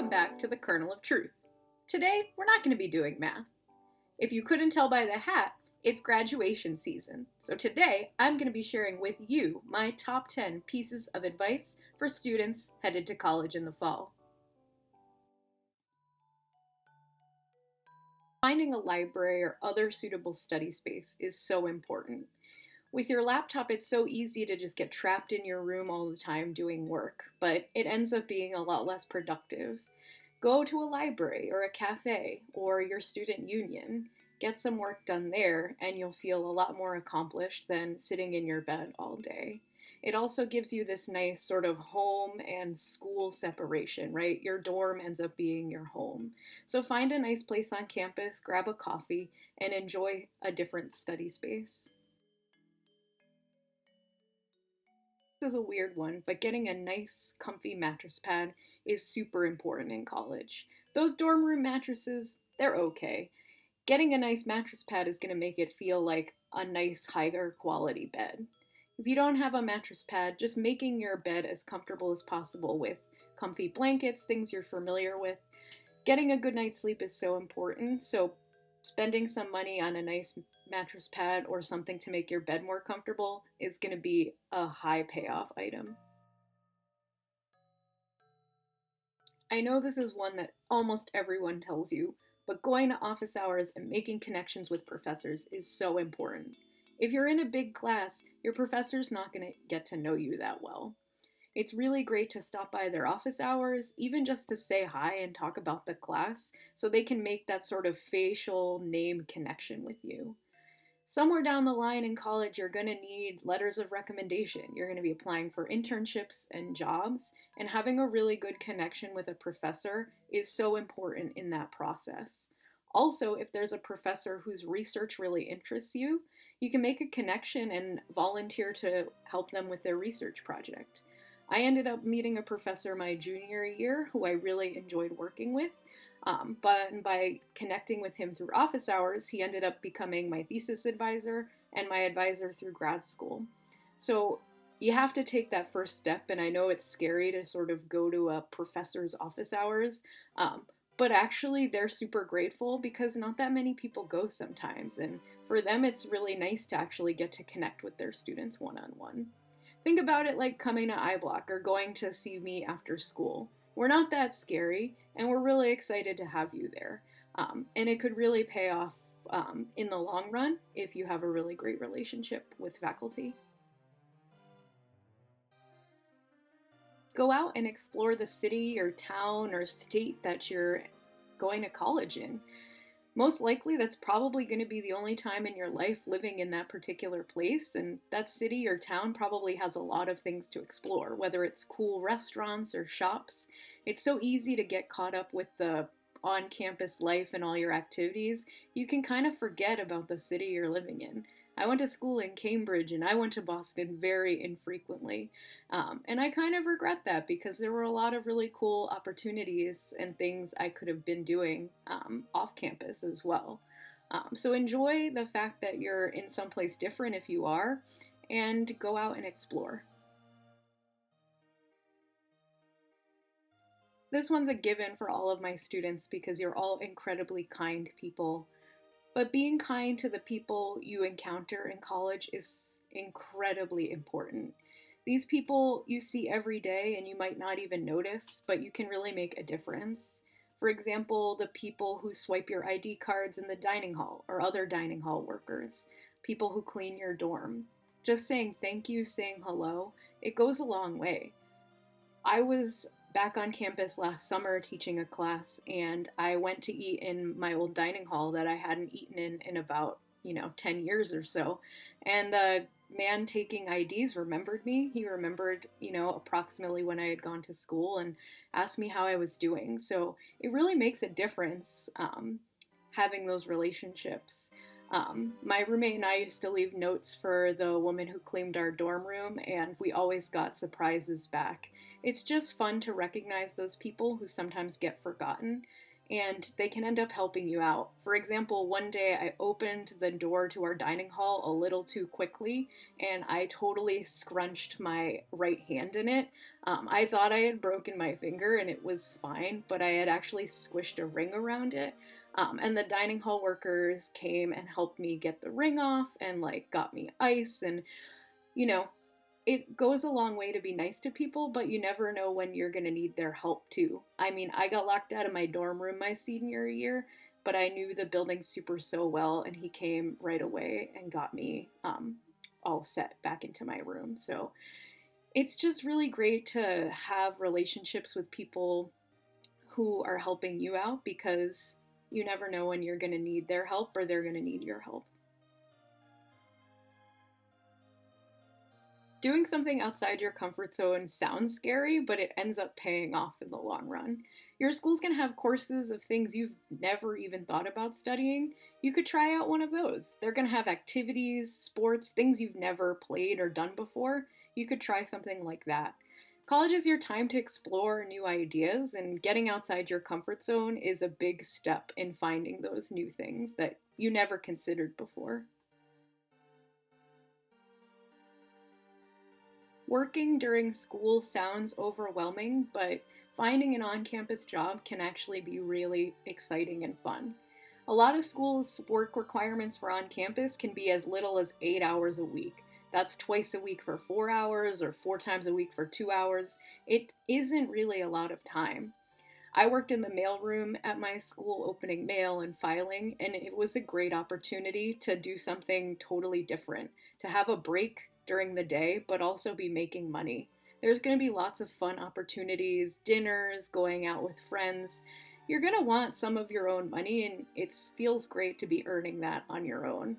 welcome back to the Kernel of Truth. Today, we're not going to be doing math. If you couldn't tell by the hat, it's graduation season. So today, I'm going to be sharing with you my top 10 pieces of advice for students headed to college in the fall. Finding a library or other suitable study space is so important. With your laptop, it's so easy to just get trapped in your room all the time doing work, but it ends up being a lot less productive. Go to a library or a cafe or your student union, get some work done there, and you'll feel a lot more accomplished than sitting in your bed all day. It also gives you this nice sort of home and school separation, right? Your dorm ends up being your home. So find a nice place on campus, grab a coffee, and enjoy a different study space. This is a weird one, but getting a nice, comfy mattress pad is super important in college. Those dorm room mattresses, they're okay. Getting a nice mattress pad is going to make it feel like a nice, higher quality bed. If you don't have a mattress pad, just making your bed as comfortable as possible with comfy blankets, things you're familiar with. Getting a good night's sleep is so important, so spending some money on a nice mattress pad or something to make your bed more comfortable is going to be a high payoff item. I know this is one that almost everyone tells you, but going to office hours and making connections with professors is so important. If you're in a big class, your professor's not going to get to know you that well. It's really great to stop by their office hours, even just to say hi and talk about the class, so they can make that sort of facial name connection with you. Somewhere down the line in college, you're going to need letters of recommendation. You're going to be applying for internships and jobs, and having a really good connection with a professor is so important in that process. Also, if there's a professor whose research really interests you, you can make a connection and volunteer to help them with their research project. I ended up meeting a professor my junior year who I really enjoyed working with, but by connecting with him through office hours, he ended up becoming my thesis advisor and my advisor through grad school. So you have to take that first step, and I know it's scary to sort of go to a professor's office hours, but actually they're super grateful because not that many people go sometimes, and for them it's really nice to actually get to connect with their students one-on-one. Think about it like coming to iBlock or going to see me after school. We're not that scary, and we're really excited to have you there. And it could really pay off in the long run if you have a really great relationship with faculty. Go out and explore the city or town or state that you're going to college in. Most likely, that's probably going to be the only time in your life living in that particular place, and that city or town probably has a lot of things to explore, whether it's cool restaurants or shops. It's so easy to get caught up with the on-campus life and all your activities, you can kind of forget about the city you're living in. I went to school in Cambridge and I went to Boston very infrequently. And I kind of regret that because there were a lot of really cool opportunities and things I could have been doing off campus as well. So enjoy the fact that you're in someplace different if you are, and go out and explore. This one's a given for all of my students because you're all incredibly kind people. But being kind to the people you encounter in college is incredibly important. These people you see every day and you might not even notice, but you can really make a difference. For example, the people who swipe your ID cards in the dining hall or other dining hall workers, people who clean your dorm. Just saying thank you, saying hello, it goes a long way. I was back on campus last summer teaching a class, and I went to eat in my old dining hall that I hadn't eaten in about, 10 years or so. And the man taking IDs remembered me. He remembered, approximately when I had gone to school and asked me how I was doing. So it really makes a difference having those relationships. My roommate and I used to leave notes for the woman who cleaned our dorm room, and we always got surprises back. It's just fun to recognize those people who sometimes get forgotten, and they can end up helping you out. For example, one day I opened the door to our dining hall a little too quickly and I totally scrunched my right hand in it. I thought I had broken my finger and it was fine, but I had actually squished a ring around it. And the dining hall workers came and helped me get the ring off and like got me ice and you know, it goes a long way to be nice to people, but you never know when you're going to need their help too. I mean, I got locked out of my dorm room my senior year, but I knew the building super so well, and he came right away and got me all set back into my room. So it's just really great to have relationships with people who are helping you out because you never know when you're going to need their help or they're going to need your help. Doing something outside your comfort zone sounds scary, but it ends up paying off in the long run. Your school's gonna have courses of things you've never even thought about studying. You could try out one of those. They're gonna have activities, sports, things you've never played or done before. You could try something like that. College is your time to explore new ideas, and getting outside your comfort zone is a big step in finding those new things that you never considered before. Working during school sounds overwhelming, but finding an on campus job can actually be really exciting and fun. A lot of schools' work requirements for on campus can be as little as 8 hours a week. That's twice a week for 4 hours or 4 times a week for 2 hours. It isn't really a lot of time. I worked in the mailroom at my school opening mail and filing, and it was a great opportunity to do something totally different, to have a break during the day, but also be making money. There's going to be lots of fun opportunities, dinners, going out with friends. You're going to want some of your own money, and it feels great to be earning that on your own.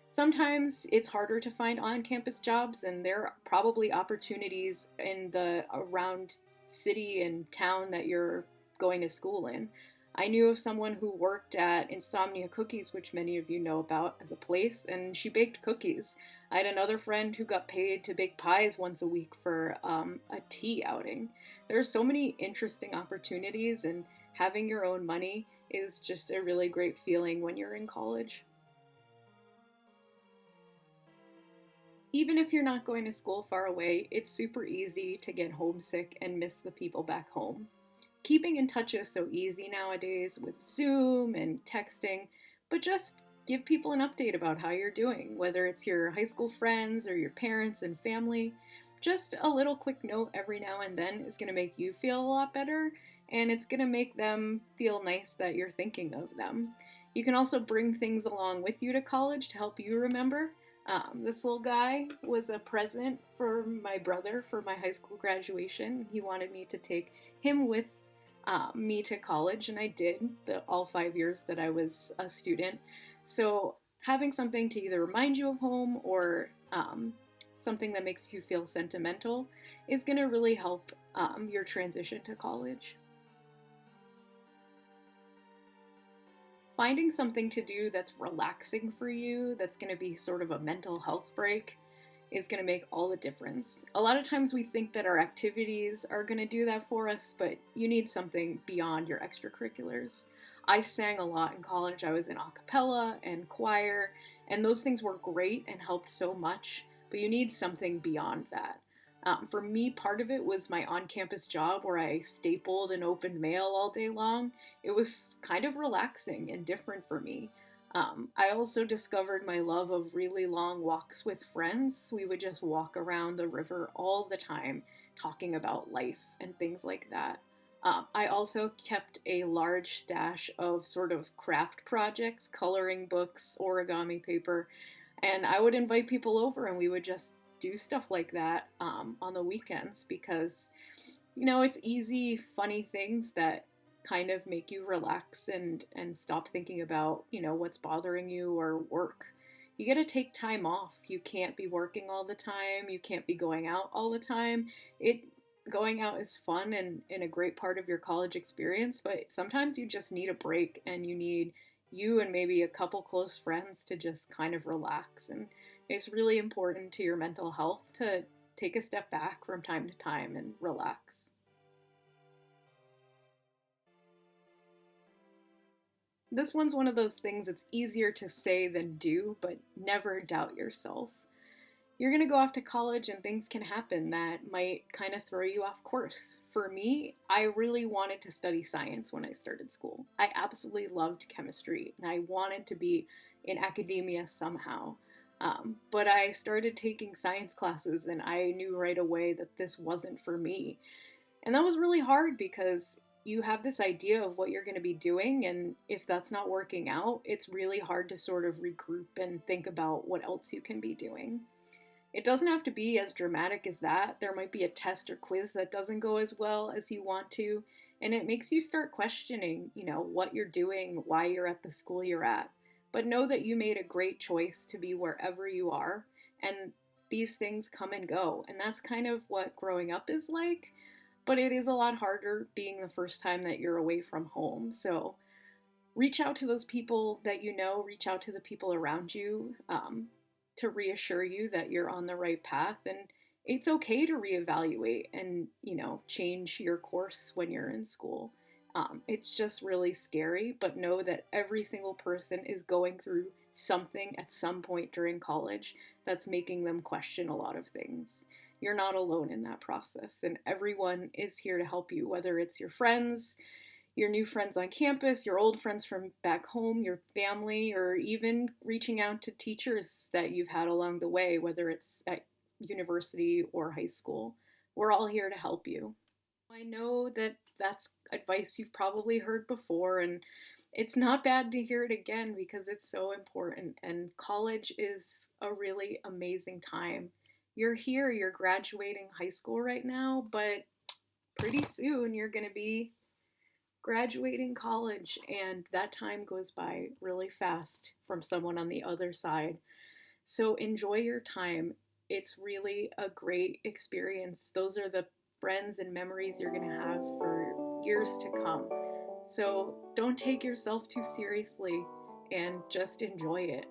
Sometimes it's harder to find on-campus jobs, and there are probably opportunities in the around city and town that you're going to school in. I knew of someone who worked at Insomnia Cookies, which many of you know about as a place, and she baked cookies. I had another friend who got paid to bake pies once a week for a tea outing. There are so many interesting opportunities, and having your own money is just a really great feeling when you're in college. Even if you're not going to school far away, it's super easy to get homesick and miss the people back home. Keeping in touch is so easy nowadays with Zoom and texting, but just give people an update about how you're doing, whether it's your high school friends or your parents and family. Just a little quick note every now and then is going to make you feel a lot better, and it's going to make them feel nice that you're thinking of them. You can also bring things along with you to college to help you remember. This little guy was a present for my brother for my high school graduation. He wanted me to take him with me to college, and I did all 5 years that I was a student. So having something to either remind you of home or something that makes you feel sentimental is going to really help your transition to college. Finding something to do that's relaxing for you, that's going to be sort of a mental health break, is going to make all the difference. A lot of times we think that our activities are going to do that for us, but you need something beyond your extracurriculars. I sang a lot in college. I was in a cappella and choir, and those things were great and helped so much, but you need something beyond that. For me, part of it was my on-campus job where I stapled and opened mail all day long. It was kind of relaxing and different for me. I also discovered my love of really long walks with friends. We would just walk around the river all the time, talking about life and things like that. I also kept a large stash of sort of craft projects, coloring books, origami paper, and I would invite people over and we would just do stuff like that on the weekends because, it's easy, funny things that kind of make you relax and stop thinking about, what's bothering you or work. You got to take time off. You can't be working all the time. You can't be going out all the time. Going out is fun and a great part of your college experience, but sometimes you just need a break and you need you and maybe a couple close friends to just kind of relax. And it's really important to your mental health to take a step back from time to time and relax. This one's one of those things that's easier to say than do, but never doubt yourself. You're going to go off to college and things can happen that might kind of throw you off course. For me, I really wanted to study science when I started school. I absolutely loved chemistry and I wanted to be in academia somehow. But I started taking science classes and I knew right away that this wasn't for me. And that was really hard because you have this idea of what you're going to be doing, and if that's not working out, it's really hard to sort of regroup and think about what else you can be doing. It doesn't have to be as dramatic as that. There might be a test or quiz that doesn't go as well as you want to, and it makes you start questioning, what you're doing, why you're at the school you're at. But know that you made a great choice to be wherever you are, and these things come and go. And that's kind of what growing up is like, but it is a lot harder being the first time that you're away from home. So reach out to those people that you know, reach out to the people around you to reassure you that you're on the right path. And it's okay to reevaluate and, change your course when you're in school. It's just really scary, but know that every single person is going through something at some point during college that's making them question a lot of things. You're not alone in that process, and everyone is here to help you, whether it's your friends, your new friends on campus, your old friends from back home, your family, or even reaching out to teachers that you've had along the way, whether it's at university or high school. We're all here to help you. I know that that's advice you've probably heard before, and it's not bad to hear it again because it's so important. And college is a really amazing time. You're here, you're graduating high school right now, but pretty soon you're going to be graduating college, and that time goes by really fast from someone on the other side. So enjoy your time. It's really a great experience. Those are the friends and memories you're going to have for years to come. So don't take yourself too seriously and just enjoy it.